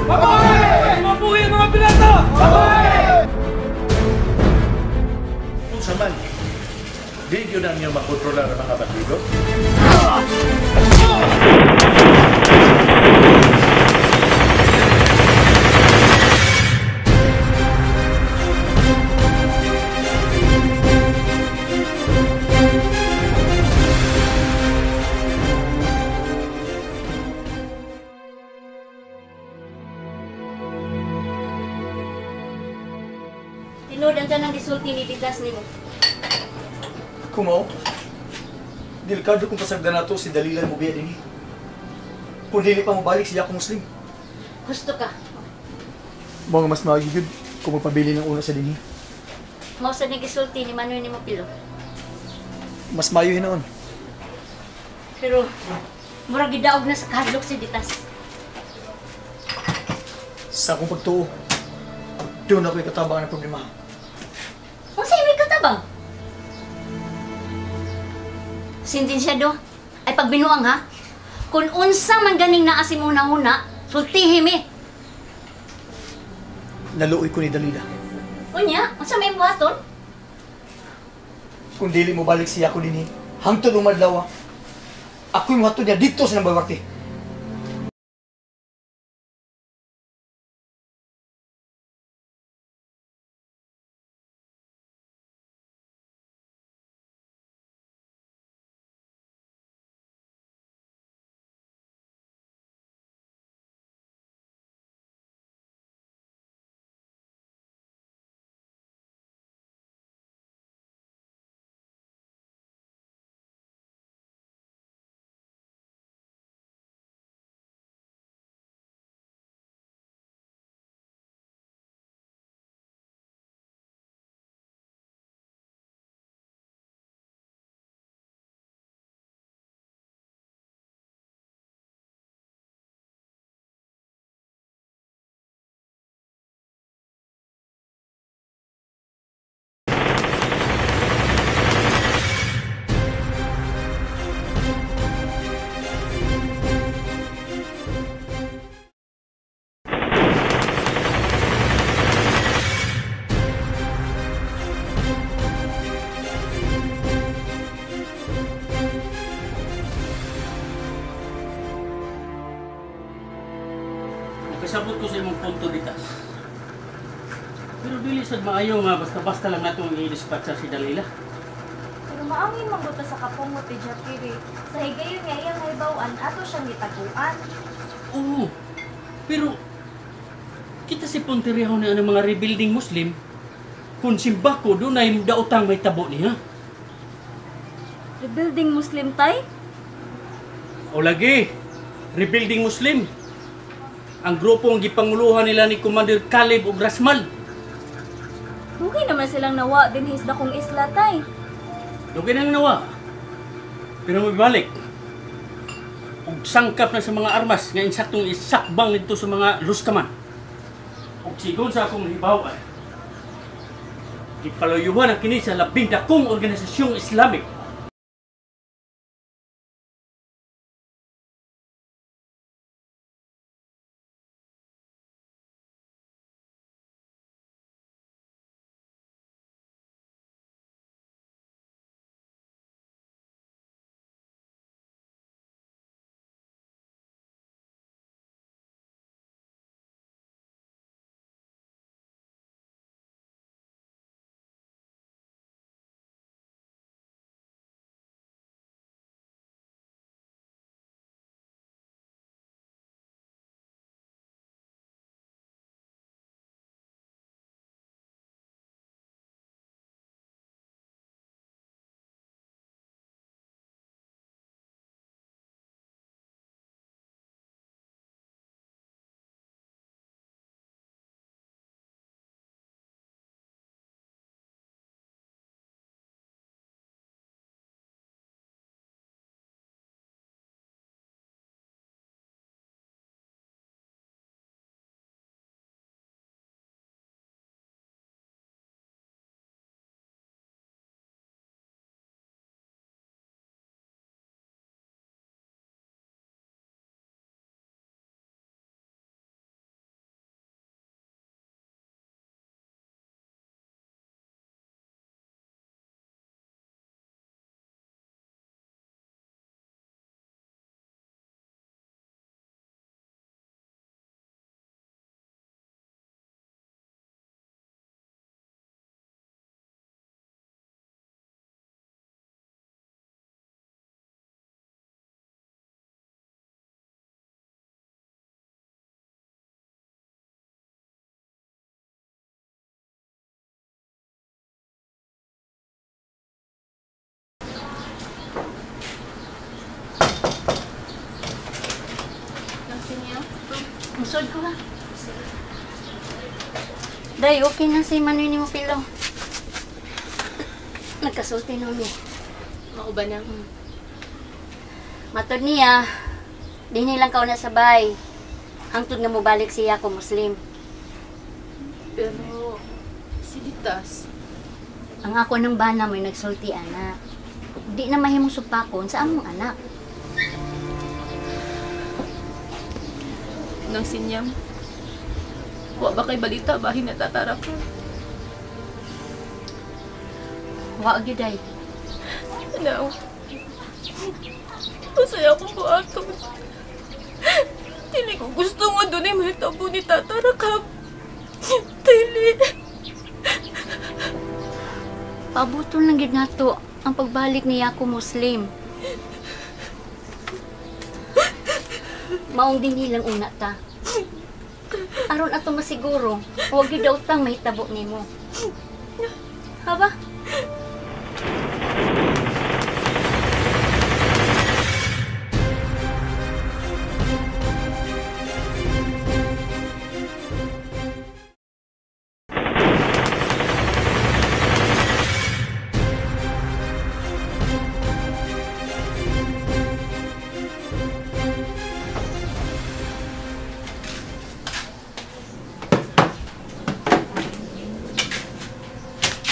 Mabuhay! Mabuhay ang mga pirata! Mabuhay! Kung sa man, di yun ang iyong makontrolar ang mga bandido? Tinodan dyan ang gisulti ni Didas ni mo. Kumaw, delikado kung pasagdan na to si Dalilan mo biya din. Kung dili pa mo balik siya akong Muslim. Gusto ka. Mga mas magigid kung magpabili ng una sa dinhi. Mausa ni gisulti ni Manoy ni mo pilo. Mas mayo hinaon. Pero, murag gidaog na sa kadlok si Ditas. Sa akong pagtuo, doon ako'y katabang ng problema. Kung sa'yo may katabang? Sintinsyado, ay pagbinuang ha? Kung unsa man ganing naa si muna-una, sultihim eh. Naluoy ko ni Dalila. Unya, unsa may buhaton? Kung dili mo balik siya ako dinhi, hangtod umadlaw, ako'y muhatod niya dito sa Nambawarte. Kasabot ko sa imong punto Ditas. Pero dili sad maayo nga basta-basta lang nato ang i-dispatcha si Dalila. Pero maangin mangguta sa kapong mo ti Jakiri. Sa higayon nga iyang haibawaan, ato siyang gitaguan. Oo. Pero kita si Ponteriho na ang mga rebuilding Muslim kung simbako doon ay daotang may tabo niya. Rebuilding Muslim tay? O lagi, rebuilding Muslim. Ang grupo ang gipanguluhan nila ni Commander Caleb ug Rasmal. Dugay naman silang nawa din hisda kong isla tay. Dugay nang nawa. Pero magbalik. Ug sangkap na sa mga armas nga insaktong isakbang nito sa mga luskaman. Ug sigon sa akong hibaw-an, gipalayuhan ang kini sa labing dakong organisasyong Islamic Musod ko ha. Day, okay na si Manoy ni mo pilo. Nagkasulti no mi. Mauban na. Matod niya, di nilang kao na sabay. Hangtod nga mo balik siya ko Muslim. Pero, si Ditas, Ang ako ng bana mo'y nagsulti anak. Di na mahimong supakon sa among anak. nang sinyam. Wa ba kay balita bahin natatarap ka? Wa gyud day. Now, masaya akong buhaton. Dili ko gusto nga doon ay mahitabo ni Tatarakap. Dili. Pabuton lang gid nato ang pagbalik niya ako Muslim. Maong din hilang una ta. Aron ato masiguro, huwag gyud daw tang mahitabo nimo. Haba?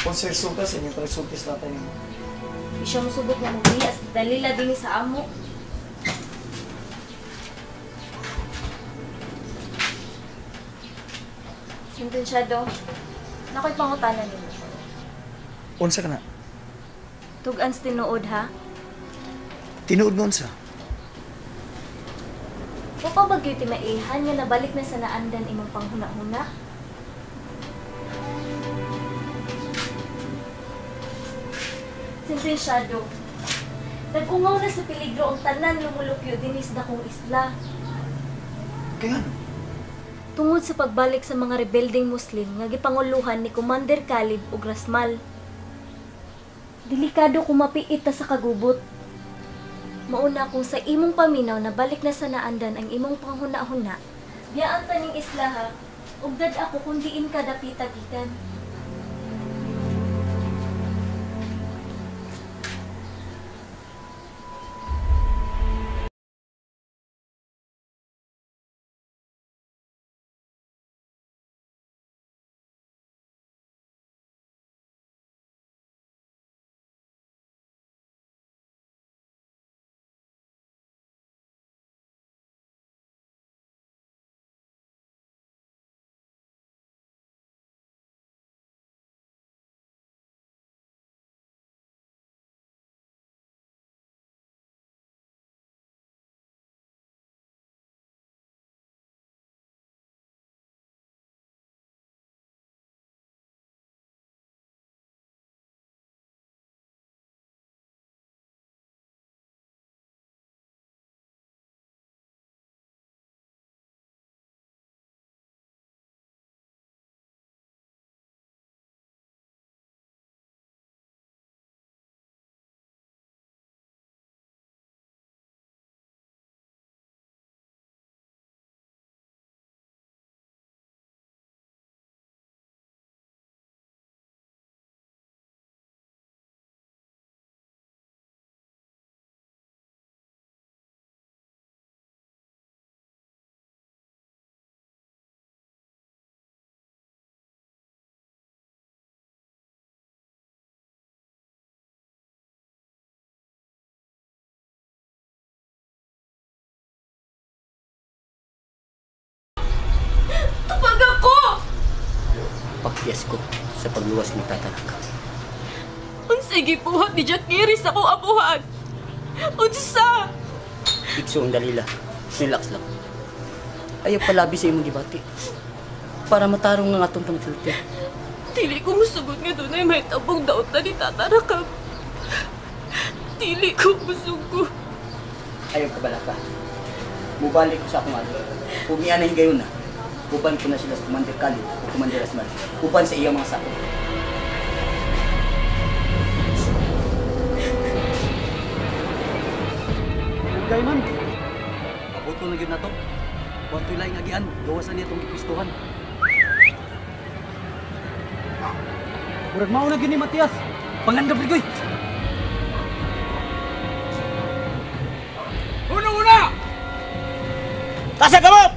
Kung sir suka sa inyong pagsultis natin mo. Siya musubot nga mo as dalila din sa amo. Sentensyado, nakoy pangutanan nimo. Unsa ka na? Tugan sa tinuod ha? Tinuod mo unsa? Wa pa bagyo ti maihan nga nabalik na sa naandan imong panghuna-huna? Sentensyado, nag-ungaw na sa peligro ang tanan lumulukyo dinis dakong isla. Kaya ano? Tungod sa pagbalik sa mga rebelding Muslim nga gipanguluhan ni Commander Khalid ug Rasmal. Delikado kung mapiit ta sa kagubot. Mauna kung sa imong paminaw na balik na sa naandan ang imong panghuna-huna, biyaan taning isla ha, ug dad ako kung diin ka dapita-gikan. Tupag ako! Pakyas ko sa pagluwas ni Tatarak. Unsay gibuhat ni Jakiri sa akong abuhan? Unsa? Ikso ang dalila. Relax lang. Ayaw palabi sa imong gibati. Para matarong nga atong pangsulti. Dili ko musugod nga doon ay may tabong daot na ni Tatarakap. Dili ko musugo. Ayaw ka balaka. Mubalik ko sa akong ato. Kung iyan na higayon na, uban ko na sila sa Commander Khalid o Commander Rasmal. Uban sa iyang mga sako. Gay man. Abuto na gyud na to. Huwag ito'y laing agian, gawasan niya itong ipistuhan. Murag mauna gini, Matias. Panganda, Brigoy. Una! Tasa kamot!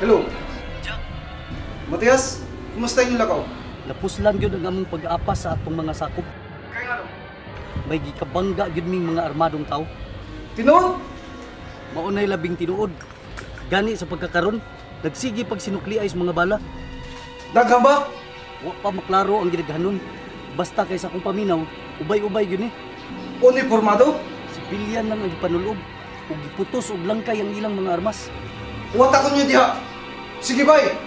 Hello. Matias, kumusta yung lakaw? Napuslan yun ang among pag-apas sa atong mga sakop. Kaya ano? May gikabangga yun ming mga armadong tao. Tinood? Maunay labing tinuod. Gani sa pagkakaron, nagsigi pag sinukliay sa mga bala. Daghang ba? Wa pa maklaro ang ginaghanon. Basta kaysa kung paminaw, ubay-ubay yun eh. Uniformado? Sibilyan lang ang ipanulog. Ug giputos og langkay ang ilang mga armas. Wata ko niyo diha. Sige, bye!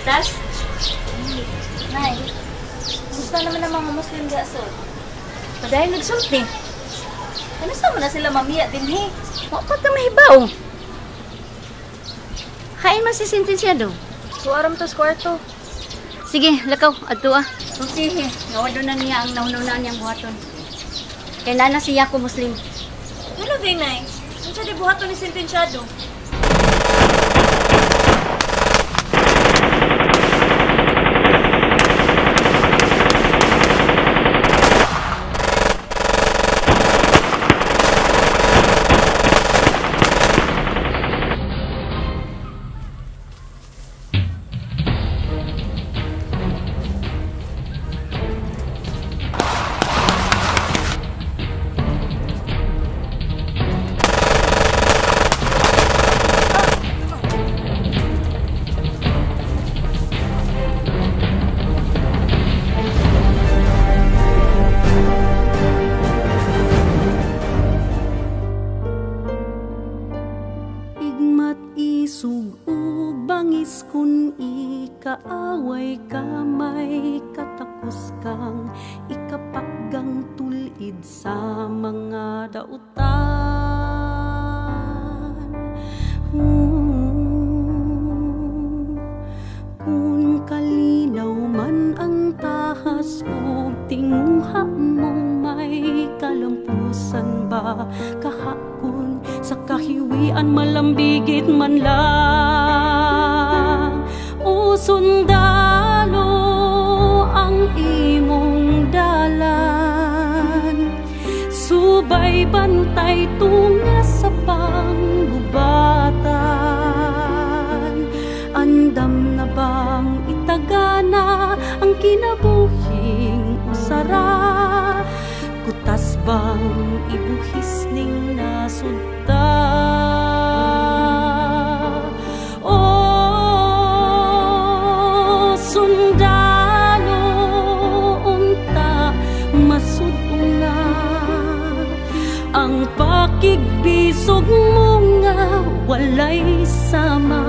Tas? Nay, gusto naman ng mga Muslim di asod. Padayon nagsulti. Ano sa mo na sila mamiya din he? Wa ta mahibaw. Hain man si sentensyado. Tuwaram to sa kwarto. Sige, lakaw, adto ah. Okay, nawado na niya ang nahunaw niyang buhaton. Kaya nana siya ko Muslim. Ano din, Nay? Ano siya di buhato ni sentensyado? Kaaway ka may katapos kang ikapaggang tulid sa mga dautan. Kung kalinaw man ang tahas o tinguha mong may kalampusan ba kahakon sa kahiwian malambigit man lang. O sundalo ang imong dalan, subay bantay tunga sa panggubatan. Andam na bang itagana ang kinabuhing usara? Kutas bang ibuhis ning nasudta? Sundalo unta masud ang pakigbisog mo nga walay sama.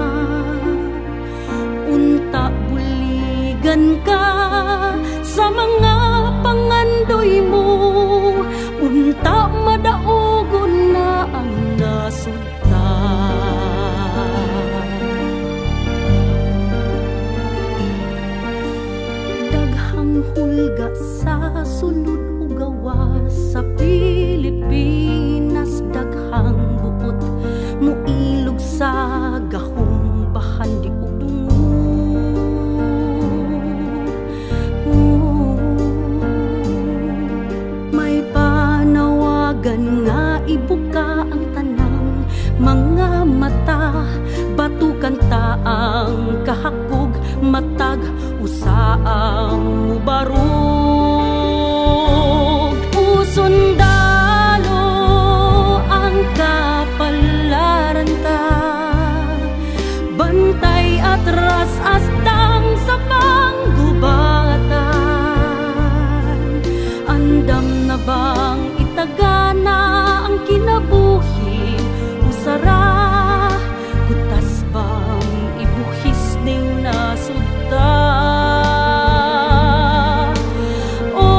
Unta buligan ka sa mga pangandoy mo, unta madaugon na ang nasudtan. Daghang hulga sa sulod ugawa sa Pilipinas, daghang buot muilog sa gahong bahan di nga ibuka ang tanang mga mata, batukan taang kahakog matag usaang mubarog. Usundalo ang kapalaran ta, bantay at ras astang sa panggubatan. Andam na bang itagana ang kinabuhi usara, kutas bang ibuhis ning nasudta. Oh,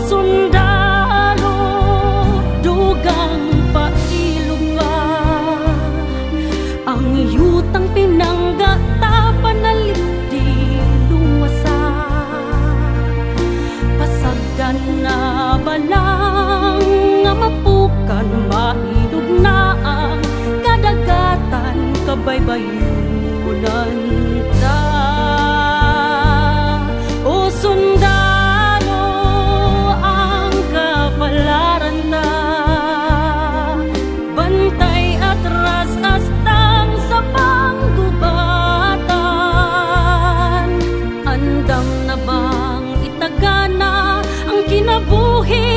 sundalo dugang pailog ka, ang yutang pinangga tapanalit di luwasa. Pasagdan na balang nga mapukan mailog na ang kadagatan, kabaybayunan ta. O sundalo ang kapalaran ta, bantay at ras astang sa panggubatan. Andam na bang itagana ang kinabuhi